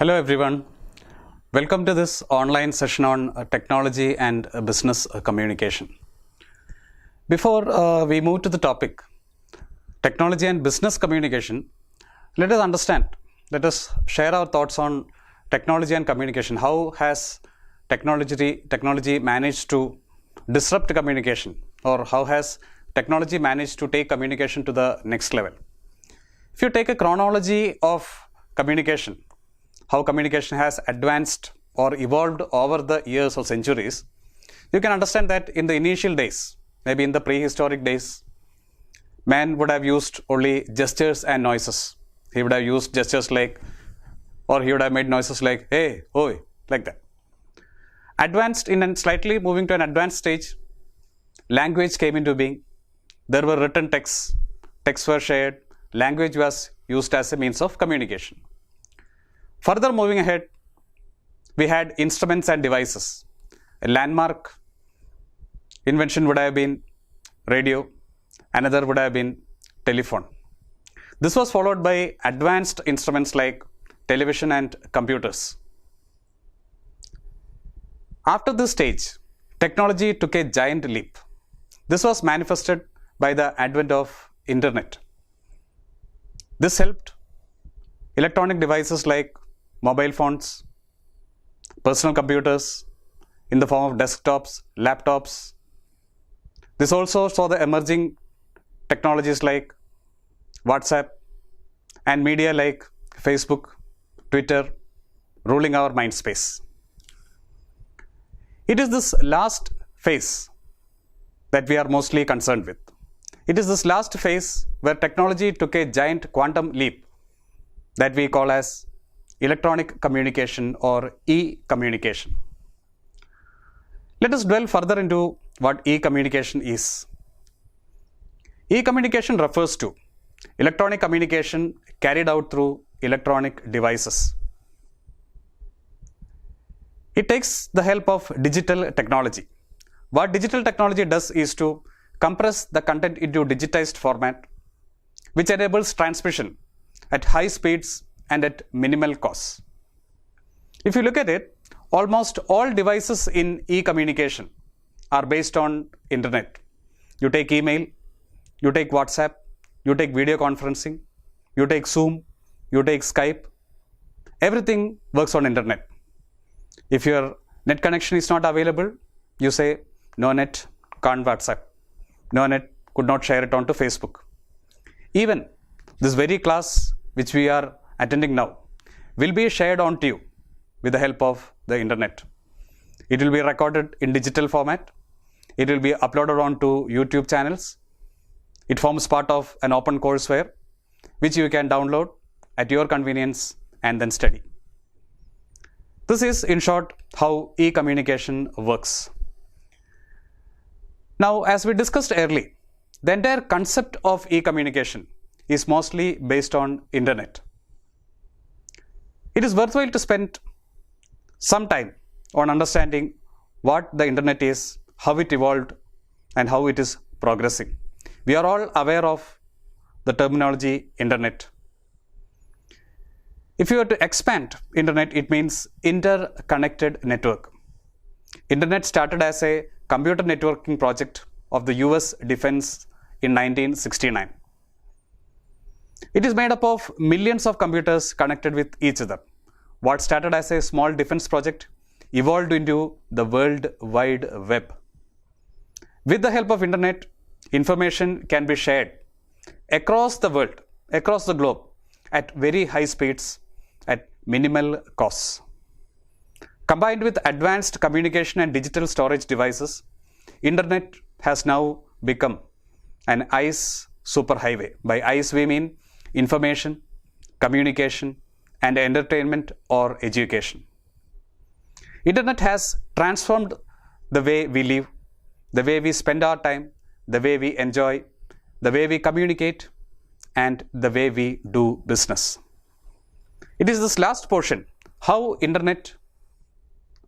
Hello everyone. Welcome to this online session on technology and business communication. Before we move to the topic, technology and business communication, let us share our thoughts on technology and communication. How has technology managed to disrupt communication, or how has technology managed to take communication to the next level? If you take a chronology of communication, how communication has advanced or evolved over the years or centuries, you can understand that in the initial days, maybe in the prehistoric days, man would have used only gestures and noises. He would have used gestures like, or he would have made noises like, hey, oi, like that. Advanced in and slightly moving to an advanced stage, language came into being. There were written texts, texts were shared, language was used as a means of communication. Further moving ahead, we had instruments and devices. A landmark invention would have been radio, another would have been telephone. This was followed by advanced instruments like television and computers. After this stage, technology took a giant leap. This was manifested by the advent of internet. This helped electronic devices like mobile phones, personal computers in the form of desktops, laptops. This also saw the emerging technologies like WhatsApp and media like Facebook, Twitter, ruling our mind space. It is this last phase that we are mostly concerned with. It is this last phase where technology took a giant quantum leap that we call as electronic communication or e-communication. Let us dwell further into what e-communication is. E-communication refers to electronic communication carried out through electronic devices. It takes the help of digital technology. What digital technology does is to compress the content into digitized format, which enables transmission at high speeds and at minimal costs. If you look at it, almost all devices in e-communication are based on internet. You take email, you take WhatsApp, you take video conferencing, you take Zoom, you take Skype. Everything works on internet. If your net connection is not available, you say, no net, can't WhatsApp. No net, could not share it onto Facebook. Even this very class which we are attending now will be shared onto you with the help of the internet. It will be recorded in digital format. It will be uploaded onto YouTube channels. It forms part of an OpenCourseWare which you can download at your convenience and then study. This is, in short, how e-communication works. Now, as we discussed earlier, the entire concept of e-communication is mostly based on internet. It is worthwhile to spend some time on understanding what the internet is, how it evolved, and how it is progressing. We are all aware of the terminology internet. If you were to expand internet, it means interconnected network. Internet started as a computer networking project of the US Defense in 1969. It is made up of millions of computers connected with each other. What started as a small defense project evolved into the World Wide Web. With the help of internet, information can be shared across the world, across the globe, at very high speeds, at minimal costs. Combined with advanced communication and digital storage devices, internet has now become an ICE superhighway. By ICE we mean information, communication, and entertainment or education. Internet has transformed the way we live, the way we spend our time, the way we enjoy, the way we communicate, and the way we do business. It is this last portion, how internet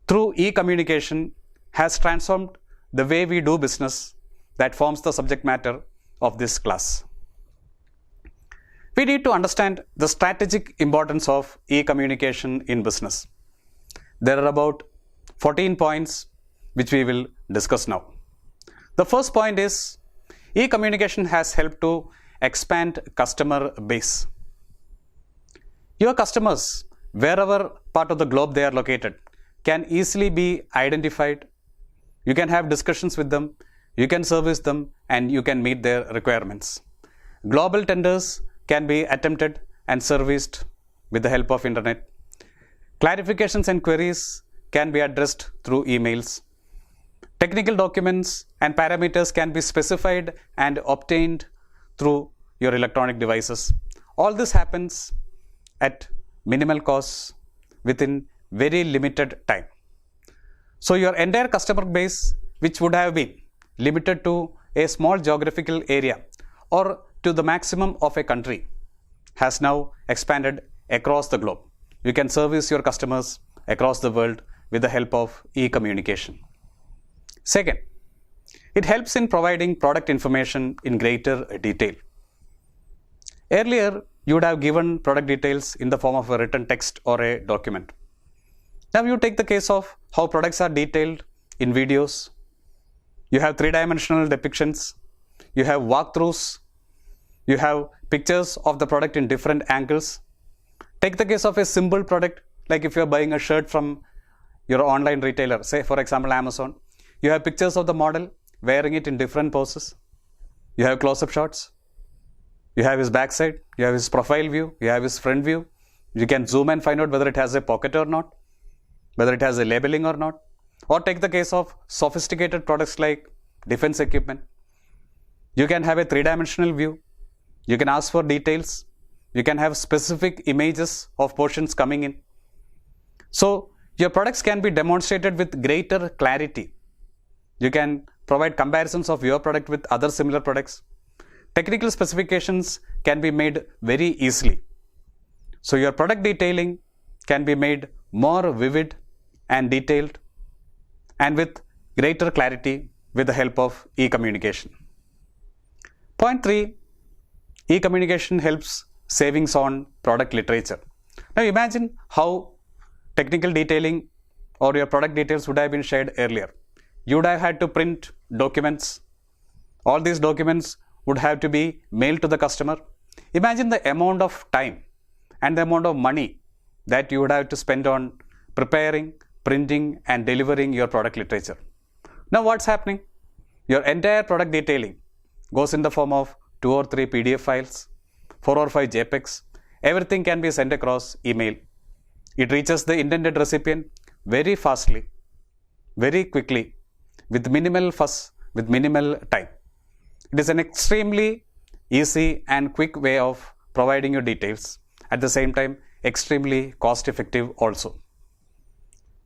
through e-communication has transformed the way we do business, that forms the subject matter of this class. we need to understand the strategic importance of e-communication in business. There are about 14 points which we will discuss now. The first point is e-communication has helped to expand customer base. Your customers, wherever part of the globe they are located, can easily be identified. You can have discussions with them, you can service them, and you can meet their requirements. Global tenders can be attempted and serviced with the help of internet. Clarifications and queries can be addressed through emails. Technical documents and parameters can be specified and obtained through your electronic devices. All this happens at minimal costs within very limited time. So your entire customer base, which would have been limited to a small geographical area or to the maximum of a country, has now expanded across the globe. You can service your customers across the world with the help of e-communication. Second, it helps in providing product information in greater detail. Earlier, you would have given product details in the form of a written text or a document. Now you take the case of how products are detailed in videos. You have three-dimensional depictions. You have walkthroughs. You have pictures of the product in different angles. Take the case of a simple product, like if you are buying a shirt from your online retailer, say for example Amazon. You have pictures of the model wearing it in different poses. You have close-up shots. You have his backside. You have his profile view. You have his front view. You can zoom and find out whether it has a pocket or not, whether it has a labeling or not. Or take the case of sophisticated products like defense equipment. You can have a three-dimensional view. You can ask for details. You can have specific images of portions coming in. So your products can be demonstrated with greater clarity. You can provide comparisons of your product with other similar products. Technical specifications can be made very easily. So your product detailing can be made more vivid and detailed and with greater clarity with the help of e-communication. Point 3, e-communication helps savings on product literature. Now imagine how technical detailing or your product details would have been shared earlier. You would have had to print documents. All these documents would have to be mailed to the customer. Imagine the amount of time and the amount of money that you would have to spend on preparing, printing and delivering your product literature. Now what's happening? Your entire product detailing goes in the form of 2 or 3 PDF files, 4 or 5 JPEGs. Everything can be sent across email. It reaches the intended recipient very fastly, very quickly, with minimal fuss, with minimal time. It is an extremely easy and quick way of providing your details. At the same time, extremely cost effective also.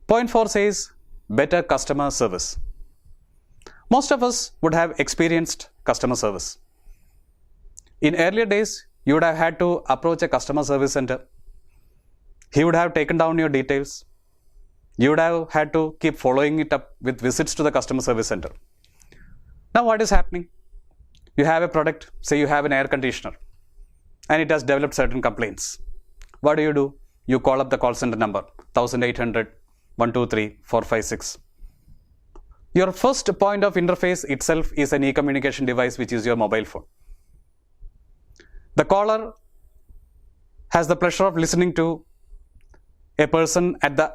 Point 4 says better customer service. Most of us would have experienced customer service. In earlier days, you would have had to approach a customer service center. He would have taken down your details. You would have had to keep following it up with visits to the customer service center. Now what is happening? You have a product, say you have an air conditioner, and it has developed certain complaints. What do? You call up the call center number 1800 123 456. Your first point of interface itself is an e-communication device, which is your mobile phone. The caller has the pleasure of listening to a person at the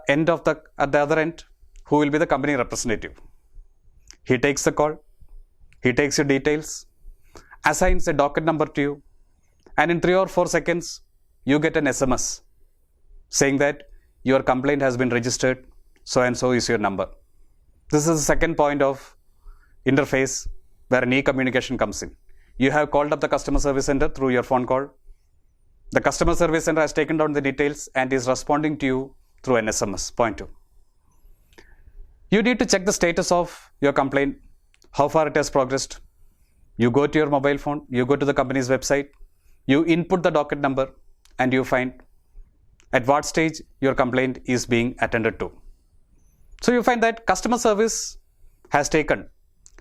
other end who will be the company representative. He takes the call, he takes your details, assigns a docket number to you, and in 3 or 4 seconds you get an SMS saying that your complaint has been registered, so and so is your number. This is the second point of interface where an e-communication comes in. You have called up the customer service center through your phone call. The customer service center has taken down the details and is responding to you through an SMS. Point 2. You need to check the status of your complaint, how far it has progressed. You go to your mobile phone, you go to the company's website, you input the docket number, and you find at what stage your complaint is being attended to. So you find that customer service has taken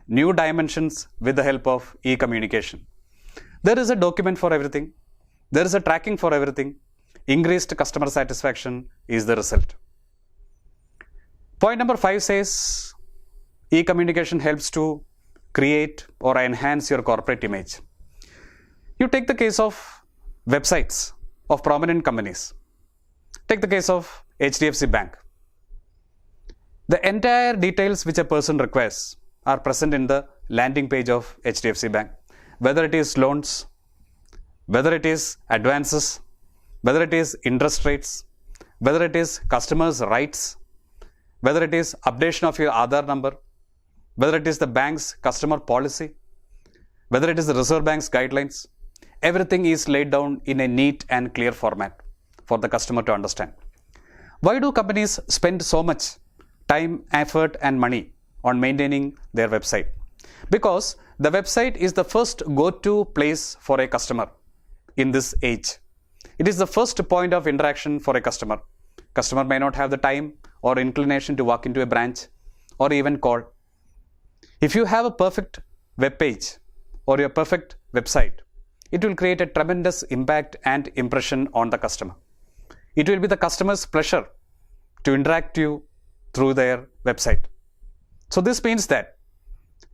new dimensions with the help of e-communication. There is a document for everything. There is a tracking for everything. Increased customer satisfaction is the result. Point number 5 says e-communication helps to create or enhance your corporate image. You take the case of websites of prominent companies. Take the case of HDFC Bank. The entire details which a person requires are present in the landing page of HDFC Bank. Whether it is loans, whether it is advances, whether it is interest rates, whether it is customers' rights, whether it is updation of your Aadhaar number, whether it is the bank's customer policy, whether it is the Reserve Bank's guidelines, everything is laid down in a neat and clear format for the customer to understand. Why do companies spend so much time, effort and money on maintaining their website? Because the website is the first go-to place for a customer in this age. It is the first point of interaction for a customer. Customer may not have the time or inclination to walk into a branch or even call. If you have a perfect web page or a perfect website, it will create a tremendous impact and impression on the customer. It will be the customer's pleasure to interact you through their website. So this means that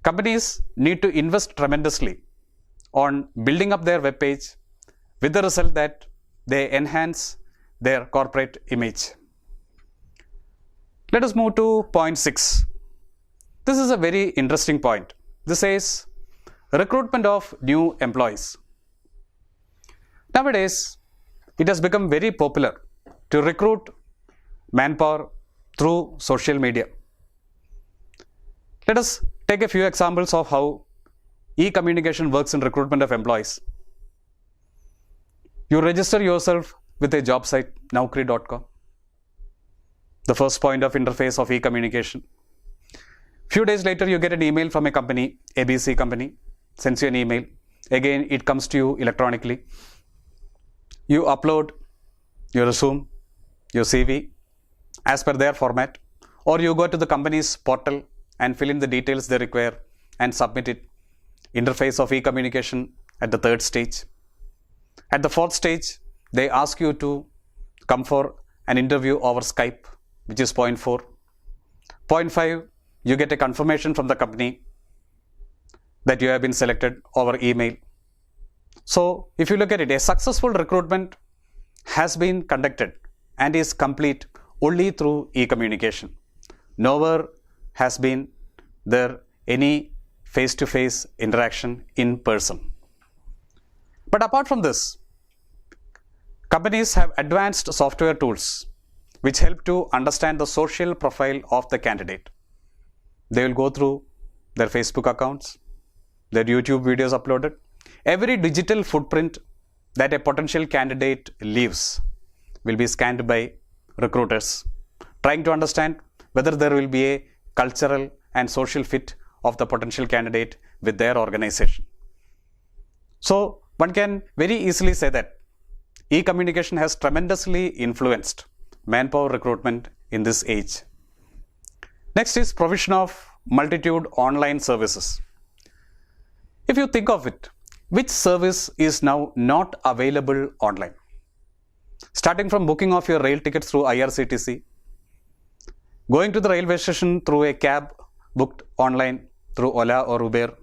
companies need to invest tremendously on building up their web page, with the result that they enhance their corporate image. Let us move to point 6. This is a very interesting point. This says recruitment of new employees. Nowadays, it has become very popular to recruit manpower through social media. Let us take a few examples of how e-communication works in recruitment of employees. You register yourself with a job site, Naukri.com, the first point of interface of e-communication. Few days later, you get an email from a company, ABC company, sends you an email. Again, it comes to you electronically. You upload your resume, your CV as per their format, or you go to the company's portal and fill in the details they require and submit it. Interface of e-communication at the 3rd stage. At the 4th stage, they ask you to come for an interview over Skype, which is point 4. Point 5, you get a confirmation from the company that you have been selected over email. So if you look at it, a successful recruitment has been conducted and is complete only through e-communication. Nowhere has been there any face-to-face interaction in person. But apart from this, companies have advanced software tools which help to understand the social profile of the candidate. They will go through their Facebook accounts, their YouTube videos uploaded, every digital footprint that a potential candidate leaves will be scanned by recruiters, trying to understand whether there will be a cultural and social fit of the potential candidate with their organization. So one can very easily say that e-communication has tremendously influenced manpower recruitment in this age. Next is provision of multitude online services. If you think of it, which service is now not available online? Starting from booking of your rail tickets through IRCTC, going to the railway station through a cab booked online through Ola or Uber,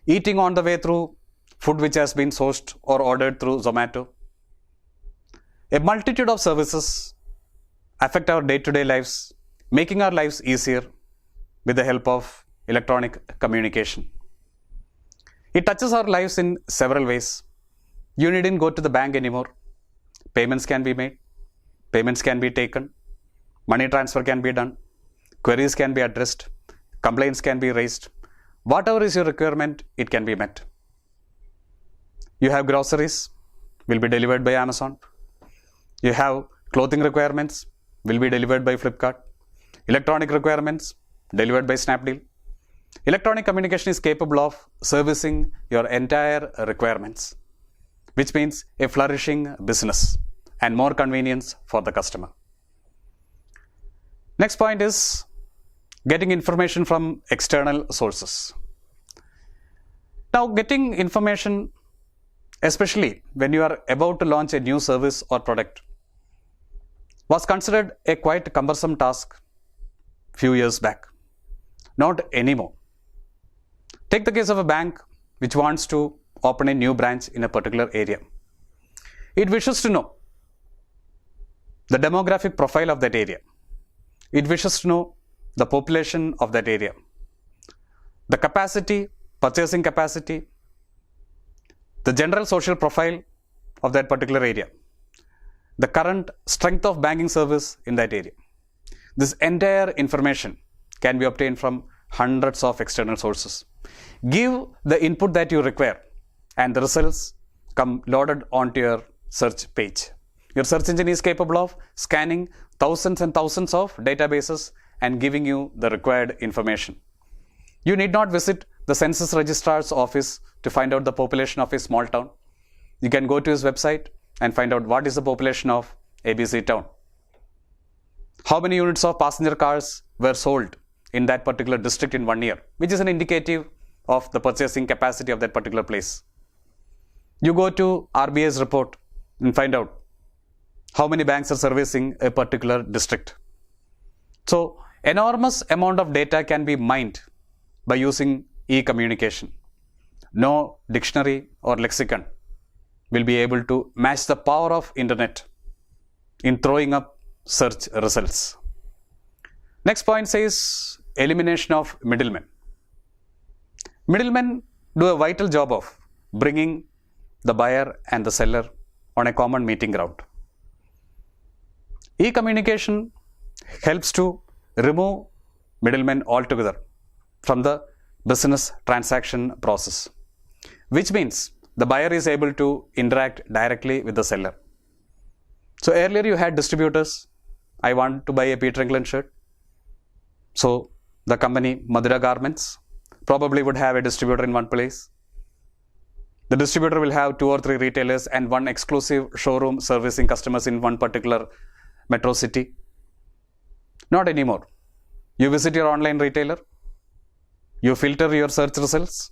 eating on the way through food which has been sourced or ordered through Zomato. A multitude of services affect our day-to-day lives, making our lives easier with the help of electronic communication. It touches our lives in several ways. You needn't go to the bank anymore. Payments can be made, payments can be taken, money transfer can be done, queries can be addressed, complaints can be raised. Whatever is your requirement, it can be met. You have groceries, will be delivered by Amazon. You have clothing requirements, will be delivered by Flipkart. Electronic requirements, delivered by Snapdeal. Electronic communication is capable of servicing your entire requirements, which means a flourishing business and more convenience for the customer. Next point is getting information from external sources. Now, getting information especially when you are about to launch a new service or product, was considered a quite cumbersome task few years back. Not anymore. Take the case of a bank which wants to open a new branch in a particular area. It wishes to know the demographic profile of that area. It wishes to know the population of that area, the capacity, purchasing capacity, the general social profile of that particular area, the current strength of banking service in that area. This entire information can be obtained from hundreds of external sources. Give the input that you require and the results come loaded onto your search page. Your search engine is capable of scanning thousands and thousands of databases and giving you the required information. You need not visit the census registrar's office to find out the population of a small town. You can go to his website and find out what is the population of ABC town. How many units of passenger cars were sold in that particular district in 1 year, which is an indicative of the purchasing capacity of that particular place. You go to RBI's report and find out how many banks are servicing a particular district. So, enormous amount of data can be mined by using e-communication. No dictionary or lexicon will be able to match the power of internet in throwing up search results. Next point says elimination of middlemen. Middlemen do a vital job of bringing the buyer and the seller on a common meeting ground. E-communication helps to remove middlemen altogether from the business transaction process, which means the buyer is able to interact directly with the seller. So earlier you had distributors. I want to buy a Peter England shirt. So the company Madura Garments probably would have a distributor in one place. The distributor will have 2 or 3 retailers and one exclusive showroom servicing customers in one particular metro city. Not anymore. You visit your online retailer, you filter your search results,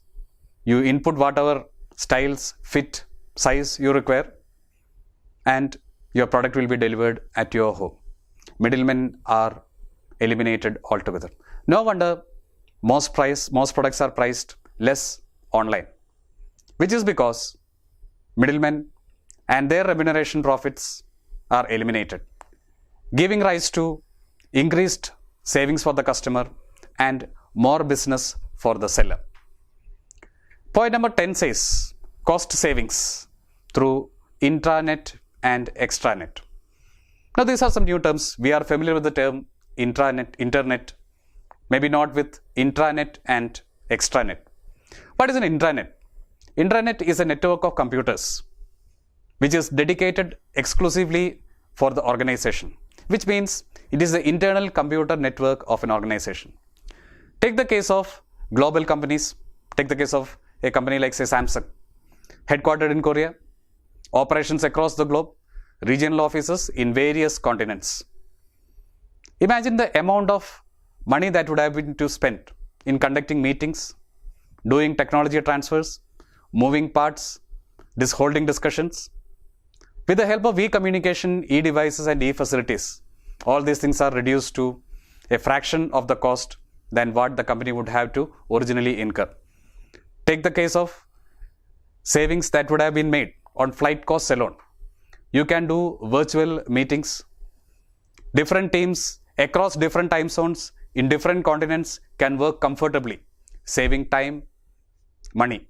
you input whatever styles, fit, size you require, and your product will be delivered at your home. Middlemen are eliminated altogether. No wonder most products are priced less online, which is because middlemen and their remuneration profits are eliminated, giving rise to increased savings for the customer and more business for the seller. Point number 10 says cost savings through intranet and extranet. Now these are some new terms. We are familiar with the term intranet, internet, maybe not with intranet and extranet. What is an intranet? Intranet is a network of computers which is dedicated exclusively for the organization, which means it is the internal computer network of an organization. Take the case of global companies. Take the case of a company like say Samsung, headquartered in Korea, operations across the globe, regional offices in various continents. Imagine the amount of money that would have been to spent in conducting meetings, doing technology transfers, moving parts, holding discussions. With the help of e-communication, e-devices and e-facilities, all these things are reduced to a fraction of the cost than what the company would have to originally incur. Take the case of savings that would have been made on flight costs alone. You can do virtual meetings. Different teams across different time zones in different continents can work comfortably, saving time, money.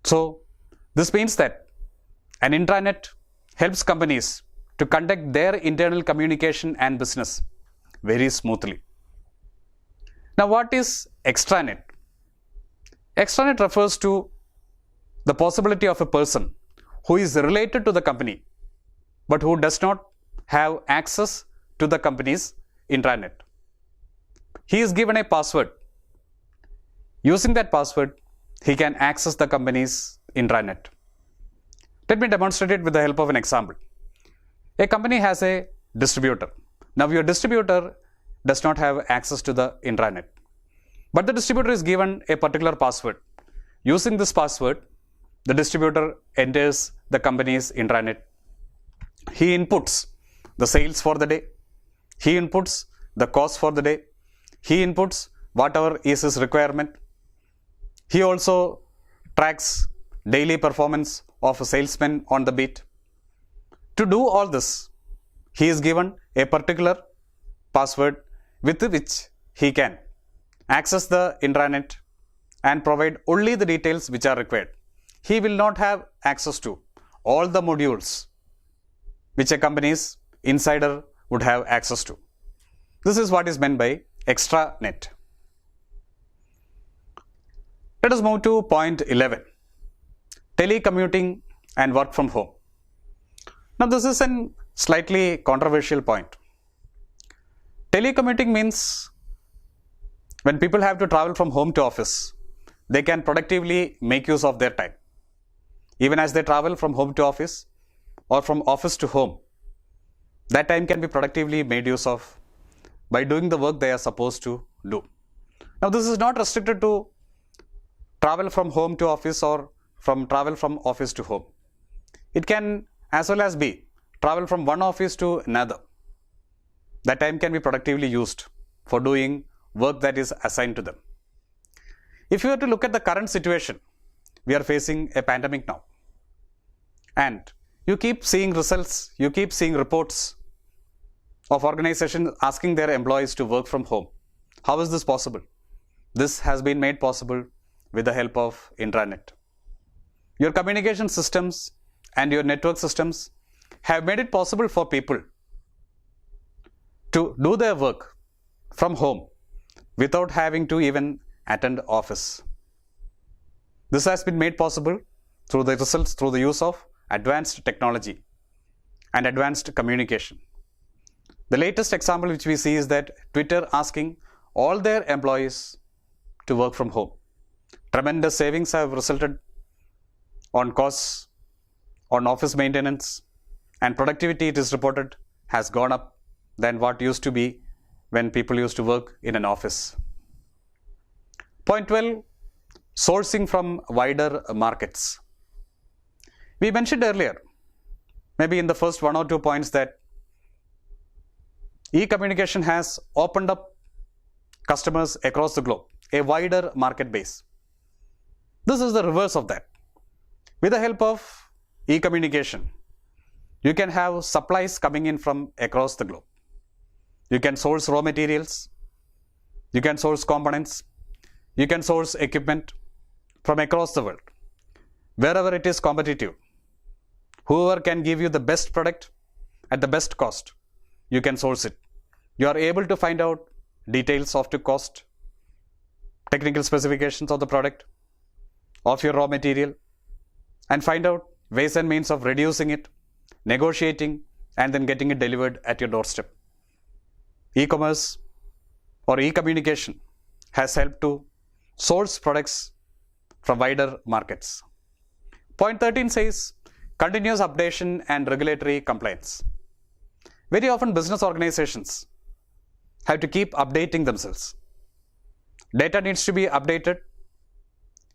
So this means that an intranet helps companies to conduct their internal communication and business very smoothly. Now what is extranet? Extranet refers to the possibility of a person who is related to the company but who does not have access to the company's intranet. He is given a password. Using that password, he can access the company's intranet. Let me demonstrate it with the help of an example. A company has a distributor. Now your distributor does not have access to the intranet, but the distributor is given a particular password. Using this password, the distributor enters the company's intranet. He inputs the sales for the day. He inputs the cost for the day. He inputs whatever is his requirement. He also tracks daily performance of a salesman on the beat. To do all this, he is given a particular password with which he can access the intranet and provide only the details which are required. He will not have access to all the modules which a company's insider would have access to. This is what is meant by extranet. Let us move to point 11, telecommuting and work from home. Now this is a slightly controversial point. Telecommuting means when people have to travel from home to office, they can productively make use of their time. Even as they travel from home to office or from office to home, that time can be productively made use of by doing the work they are supposed to do. Now this is not restricted to travel from home to office or from travel from office to home. It can as well as be travel from one office to another. That time can be productively used for doing work that is assigned to them. If you were to look at the current situation, we are facing a pandemic now. And you keep seeing results, you keep seeing reports of organizations asking their employees to work from home. How is this possible? This has been made possible with the help of intranet. Your communication systems and your network systems have made it possible for people to do their work from home without having to even attend office. This has been made possible through the use of advanced technology and advanced communication. The latest example which we see is that Twitter asking all their employees to work from home. Tremendous savings have resulted on costs, on office maintenance, and productivity, it is reported, has gone up than what used to be when people used to work in an office. Point 12, sourcing from wider markets. We mentioned earlier, maybe in the first 1 or 2 points, that e-communication has opened up customers across the globe, a wider market base. This is the reverse of that. With the help of e-communication, you can have supplies coming in from across the globe. You can source raw materials, you can source components, you can source equipment from across the world. Wherever it is competitive, whoever can give you the best product at the best cost, you can source it. You are able to find out details of the cost, technical specifications of the product, of your raw material, and find out ways and means of reducing it, negotiating, and then getting it delivered at your doorstep. E-commerce or e-communication has helped to source products from wider markets. Point 13 says continuous updation and regulatory compliance. Very often business organizations have to keep updating themselves. Data needs to be updated,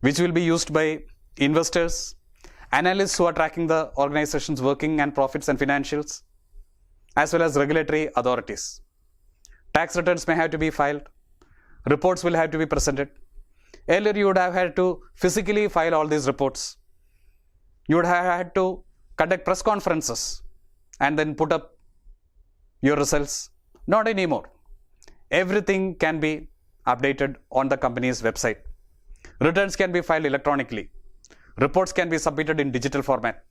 which will be used by investors, analysts who are tracking the organization's working and profits and financials, as well as regulatory authorities. Tax returns may have to be filed. Reports will have to be presented. Earlier, you would have had to physically file all these reports. You would have had to conduct press conferences and then put up your results. Not anymore. Everything can be updated on the company's website. Returns can be filed electronically. Reports can be submitted in digital format.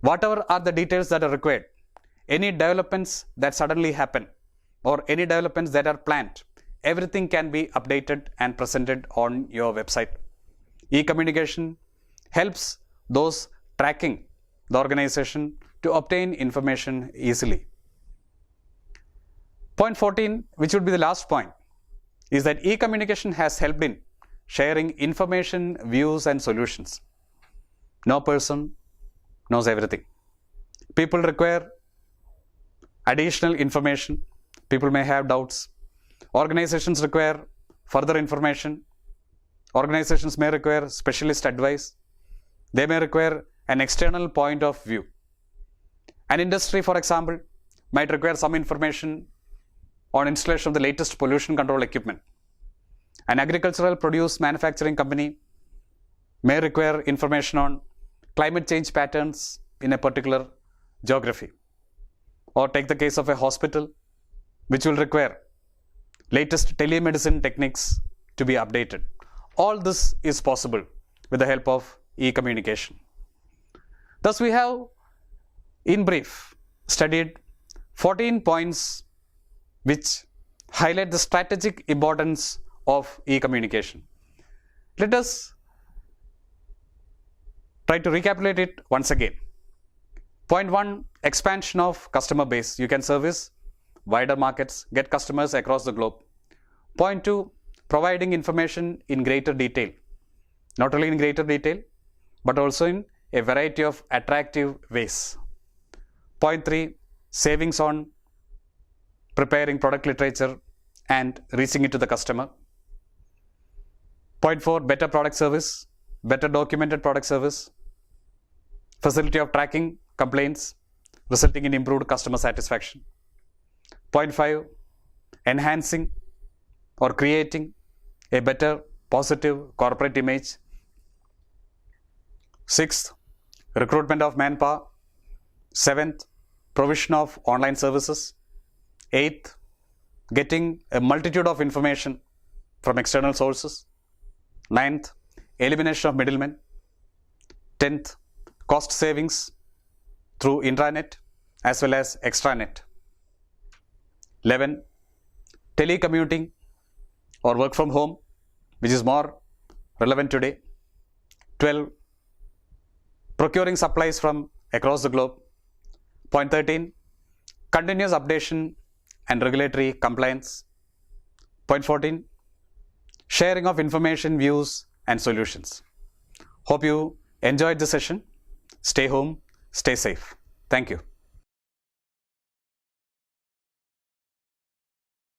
Whatever are the details that are required, any developments that suddenly happen or any developments that are planned, everything can be updated and presented on your website. E-communication helps those tracking the organization to obtain information easily. Point 14, which would be the last point, is that e-communication has helped in sharing information, views, and solutions. No person knows everything. People require additional information. People may have doubts. Organizations require further information. Organizations may require specialist advice. They may require an external point of view. An industry, for example, might require some information on installation of the latest pollution control equipment. An agricultural produce manufacturing company may require information on climate change patterns in a particular geography. Or take the case of a hospital, which will require latest telemedicine techniques to be updated. All this is possible with the help of e-communication. Thus, we have, in brief, studied 14 points which highlight the strategic importance of e-communication. Let us try to recapitulate it once again. Point 1, expansion of customer base. You can service wider markets, get customers across the globe. Point 2, providing information in greater detail. Not only in greater detail, but also in a variety of attractive ways. Point 3, savings on preparing product literature and reaching it to the customer. Point 4, better product service, better documented product service, facility of tracking complaints resulting in improved customer satisfaction. Point 5, enhancing or creating a better positive corporate image. 6th, recruitment of manpower. 7th, provision of online services. 8th, getting a multitude of information from external sources. 9th, elimination of middlemen. 10th, cost savings through intranet as well as extranet. 11, telecommuting or work from home, which is more relevant today. 12, procuring supplies from across the globe. Point 13, continuous updation and regulatory compliance. Point 14, sharing of information, views and solutions. Hope you enjoyed the session. Stay home, stay safe. Thank you.